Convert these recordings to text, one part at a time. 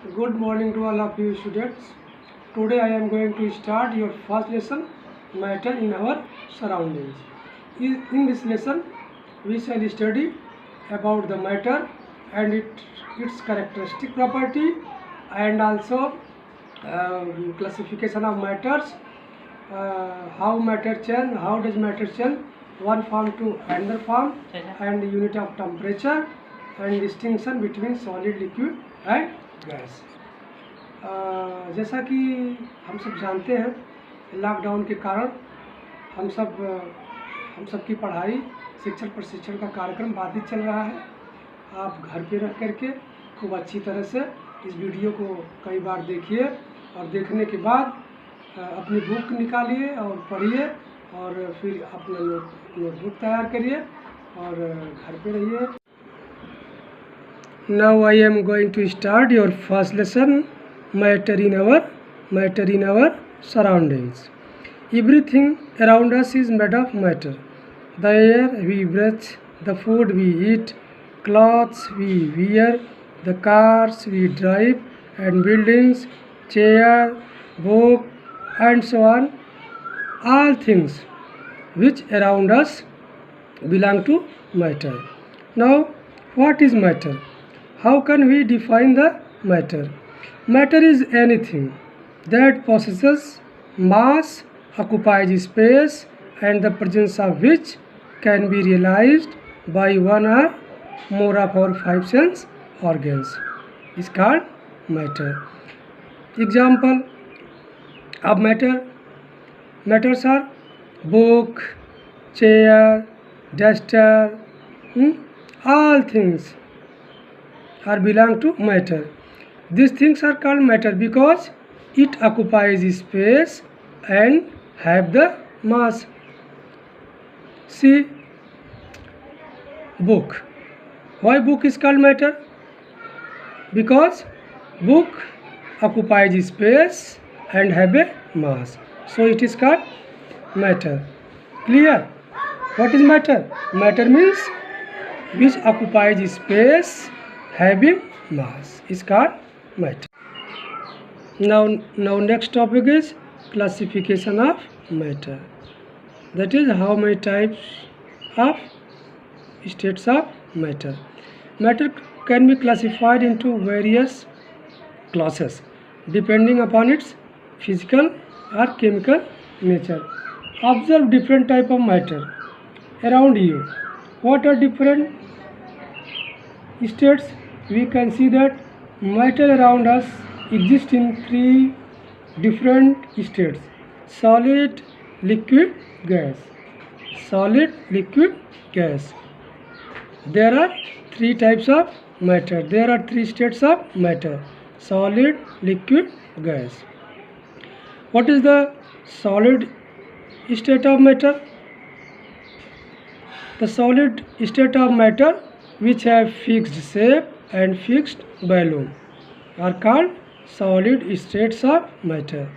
Good morning to all of you students. Today I am going to start your first lesson, matter in our surroundings. In this lesson, we shall study about the matter and its characteristic property, and also classification of matters, how matter change, how does matter change one form to another form, and unit of temperature, and distinction between solid, liquid and gas. जैसा कि हम सब जानते हैं, lockdown के कारण हम सब की पढ़ाई, शिक्षण प्रशिक्षण का कार्यक्रम बाधित चल रहा है। आप घर पे रह करके खूब अच्छी तरह से इस वीडियो को कई बार देखिए और देखने के बाद अपनी बुक निकालिए और पढ़िए और फिर अपना नोटबुक तैयार करिए और घर पे रहिए। Now I am going to start your first lesson, matter in our surroundings. Everything around us is made of matter. The air we breathe, the food we eat, clothes we wear, the cars we drive, and buildings, chair, book, and so on. All things which around us belong to matter. Now, what is matter? How can we define the matter? Matter is anything that possesses mass, occupies space, and the presence of which can be realized by one or more of our five sense organs is called matter. Example of matters are book, chair, duster, all things are belong to matter. These things are called matter because it occupies space and have the mass. See, book. Why book is called matter? Because book occupies space and have a mass, so it is called matter. Clear? What is matter? Matter means which occupies space having mass is called matter. Now next topic is classification of matter. That is how many types of states of matter. Matter can be classified into various classes depending upon its physical or chemical nature. Observe different type of matter around you. What are different states? We can see that matter around us exists in three different states: solid, liquid, gas. Solid, liquid, gas. There are three types of matter. There are three states of matter: solid, liquid, gas. What is the solid state of matter? The solid state of matter which have fixed shape and fixed volume are called solid states of matter.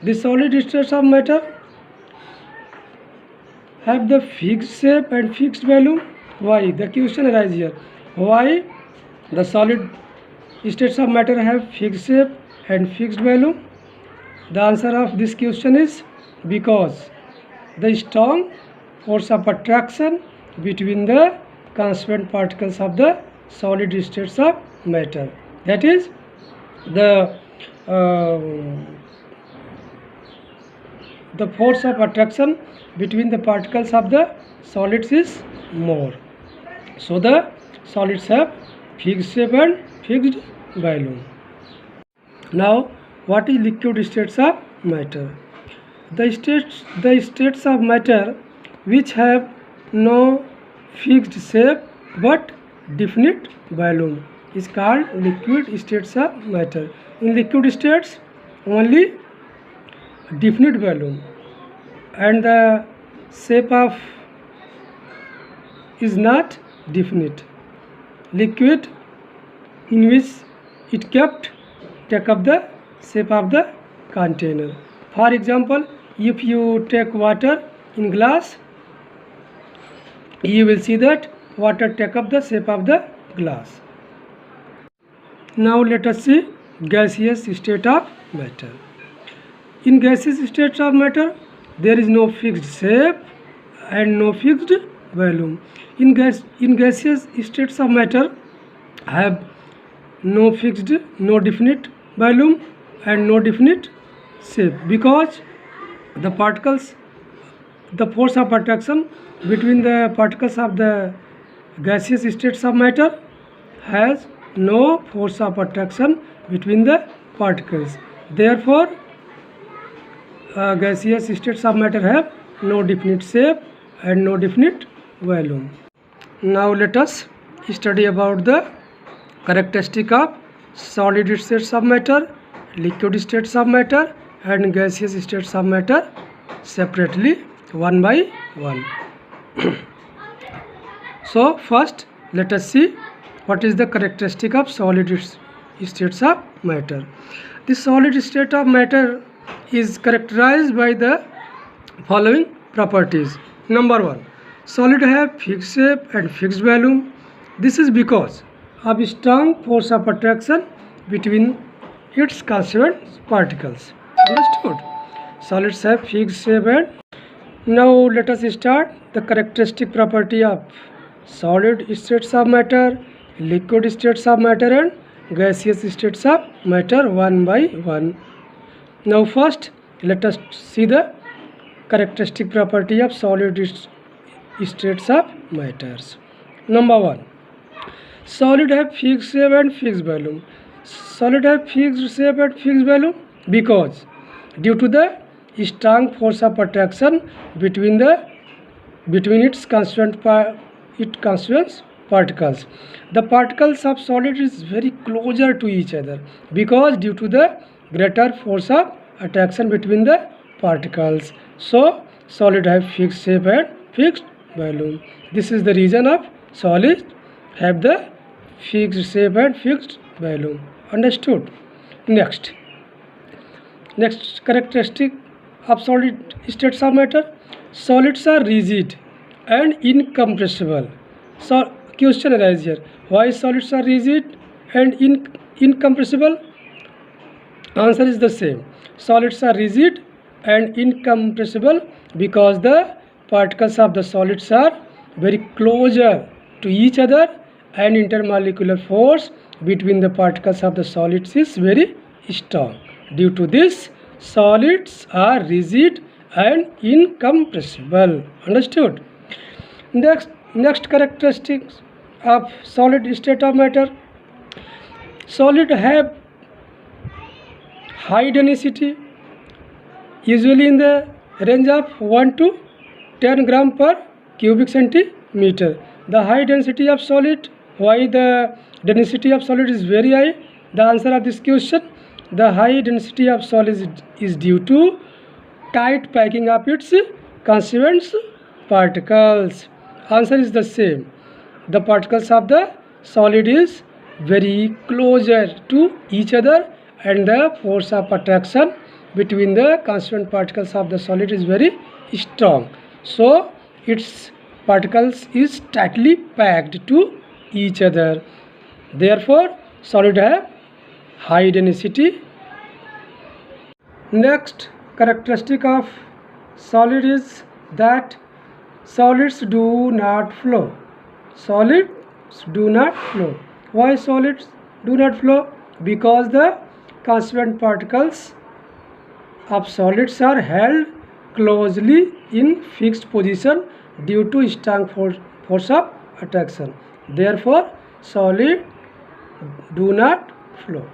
The solid states of matter have the fixed shape and fixed volume. Why? The question arises here. Why the solid states of matter have fixed shape and fixed volume? The answer of this question is because the strong force of attraction between the constituent particles of the solid states of matter, that is the force of attraction between the particles of the solids is more, so the solids have fixed shape and fixed volume. Now what is liquid states of matter? The states of matter which have no fixed shape but definite volume is called liquid states of matter. In liquid states only definite volume and the shape of is not definite. Liquid in which it take up the shape of the container. For example, if you take water in glass, you will see that water take up the shape of the glass. Now let us see gaseous state of matter. In gaseous states of matter, there is no fixed shape and no fixed volume. In gaseous states of matter, have no fixed, no definite volume and no definite shape, because the particles, the force of attraction between the particles of the gaseous states of matter has no force of attraction between the particles. Therefore, gaseous states of matter have no definite shape and no definite volume. Now let us study about the characteristic of solid states of matter, liquid states of matter and gaseous states of matter separately, one by one. So first let us see what is the characteristic of solid states of matter. The solid state of matter is characterized by the following properties. Number 1, solid have fixed shape and fixed volume. This is because of strong force of attraction between its constituent particles. Understood? Solids have fixed shape. And now let us start the characteristic property of solid states of matter, liquid states of matter and gaseous states of matter one by one. Now first let us see the characteristic property of solid states of matters. Number 1, solid have fixed shape and fixed volume. Solid have fixed shape and fixed volume because due to the strong force of attraction between its constituent particles. The particles of solid is very closer to each other because due to the greater force of attraction between the particles. So solid have fixed shape and fixed volume. This is the reason of solid have the fixed shape and fixed volume. Understood? Next characteristic of solid states of matter, solids are rigid and incompressible. So question arises here, why solids are rigid and incompressible? Answer is the same. Solids are rigid and incompressible because the particles of the solids are very closer to each other and intermolecular force between the particles of the solids is very strong. Due to this, solids are rigid and incompressible. Understood? Next characteristics of solid state of matter, solid have high density, usually in the range of 1 to 10 gram per cubic centimeter. The high density of solid, why the density of solid is very high? The answer of this question, the high density of solid is due to tight packing of its constituent particles. Answer is the same. The particles of the solid is very closer to each other and the force of attraction between the constituent particles of the solid is very strong. So its particles is tightly packed to each other. Therefore solid have high density. Next characteristic of solid is that solids do not flow. Solids do not flow. Why solids do not flow? Because the constituent particles of solids are held closely in fixed position due to strong force of attraction. Therefore solid do not flow.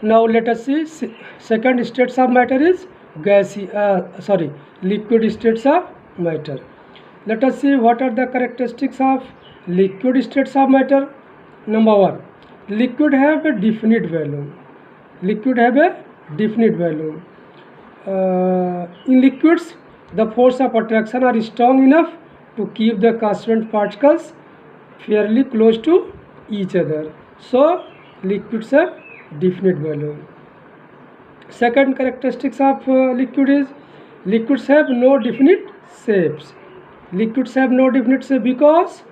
Now let us see second states of matter is liquid states of matter. Let us see what are the characteristics of liquid states of matter. Number 1, liquid have a definite volume. Liquid have a definite volume. In liquids, the force of attraction are strong enough to keep the constituent particles fairly close to each other. So liquids have definite volume. Second characteristics of liquid is liquids have no definite shapes. Liquids have no definite shape because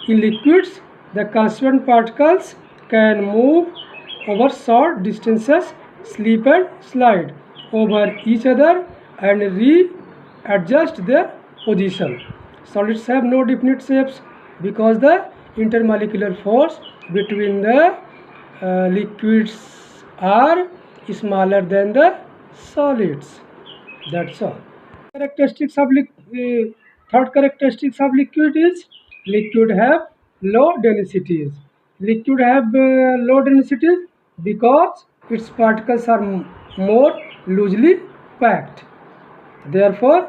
in liquids The constituent particles can move over short distances, slip and slide over each other and readjust their position. Solids have no definite shapes because the intermolecular force between the liquids are smaller than the solids. That's all. Characteristics of third characteristics of liquid is liquid have low densities. Liquid have low densities because its particles are more loosely packed. Therefore,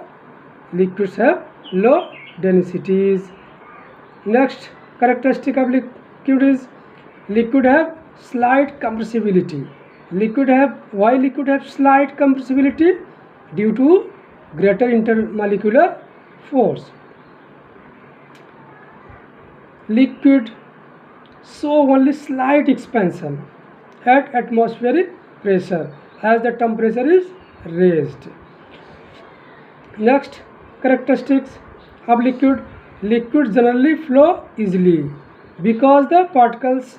liquids have low densities. Next characteristic of liquid is liquid have slight compressibility. Why liquid have slight compressibility? Due to greater intermolecular force. Liquid show only slight expansion at atmospheric pressure as the temperature is raised. Next characteristics of liquid. Liquid generally flow easily because the particles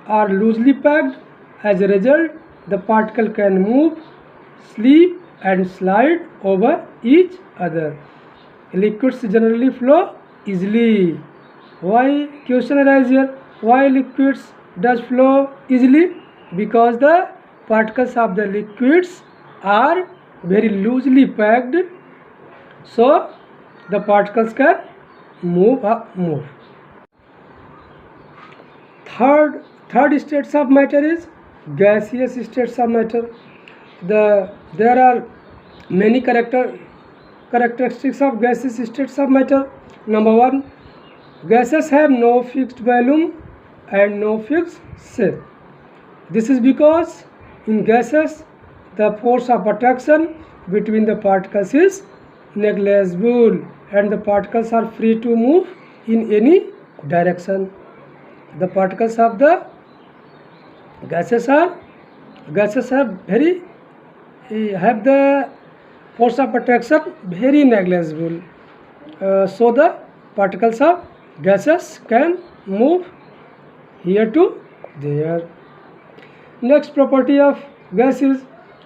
are loosely packed. As a result, the particle can move, slip and slide over each other. Liquids generally flow easily. Why? Question arises here. Why liquids does flow easily? Because the particles of the liquids are very loosely packed, so the particles can move. Third states of matter is gaseous states of matter. There are many characteristics of gaseous states of matter. Number one, gases have no fixed volume and no fixed shape. This is because in gases the force of attraction between the particles is negligible and the particles are free to move in any direction. The particles of the gases have the force of attraction very negligible, so the particles of gases can move here to there. Next property of gas is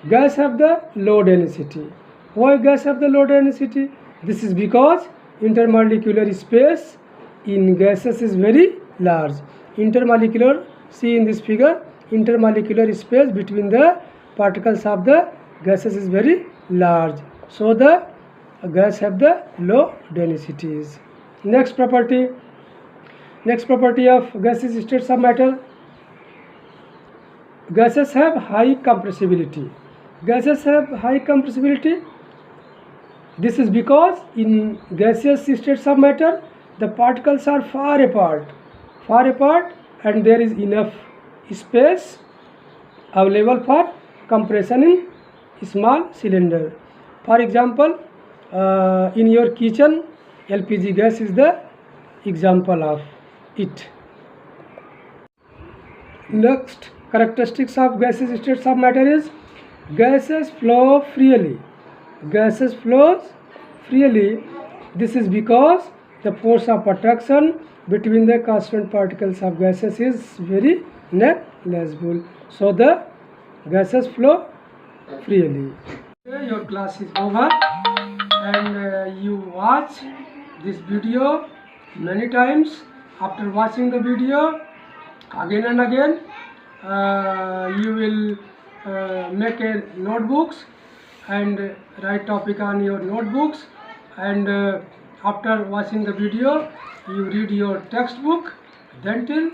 gas have the low density. Why gas have the low density? This is because intermolecular space in gases is very large. Intermolecular, see in this figure, intermolecular space between the particles of the gases is very large, so the gas have the low densities. Next property of gaseous states of matter. Gases have high compressibility. This is because in gaseous states of matter the particles are far apart and there is enough space available for compression in small cylinder. For example, in your kitchen, LPG gas is the example of it. Next characteristics of gaseous states of matter is gases flow freely. This is because the force of attraction between the constituent particles of gases is very negligible, so the gases flow freely. Your class is over and you watch this video many times. After watching the video again and again, you will make a notebooks and write topic on your notebooks, and after watching the video you read your textbook. Then till